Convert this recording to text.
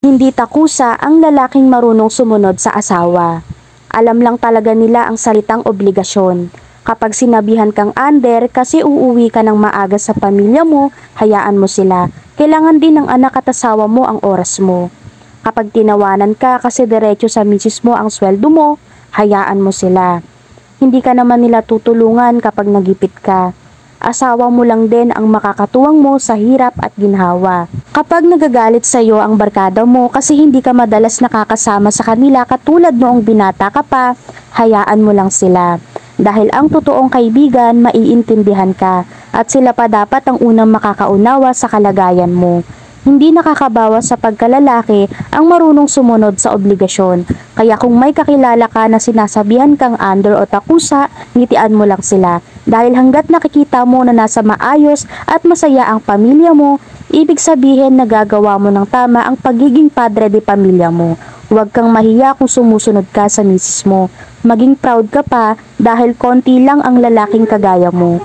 Hindi takusa ang lalaking marunong sumunod sa asawa. Alam lang talaga nila ang salitang obligasyon. Kapag sinabihan kang under kasi uuwi ka ng maaga sa pamilya mo, hayaan mo sila. Kailangan din ng anak at asawa mo ang oras mo. Kapag tinawanan ka kasi diretso sa misis mo ang sweldo mo, hayaan mo sila. Hindi ka naman nila tutulungan kapag nagipit ka. Asawa mo lang din ang makakatuwang mo sa hirap at ginhawa. Kapag nagagalit sa iyo ang barkada mo kasi hindi ka madalas nakakasama sa kanila katulad noong binata ka pa, hayaan mo lang sila. Dahil ang totoong kaibigan, maiintindihan ka at sila pa dapat ang unang makakaunawa sa kalagayan mo. Hindi nakakabawas sa pagkalalaki ang marunong sumunod sa obligasyon. Kaya kung may kakilala ka na sinasabihan kang under o takusa, ngitian mo lang sila. Dahil hanggat nakikita mo na nasa maayos at masaya ang pamilya mo, ibig sabihin na gagawa mo ng tama ang pagiging padre de pamilya mo. Huwag kang mahiya kung sumusunod ka sa misis mo. Maging proud ka pa dahil konti lang ang lalaking kagaya mo.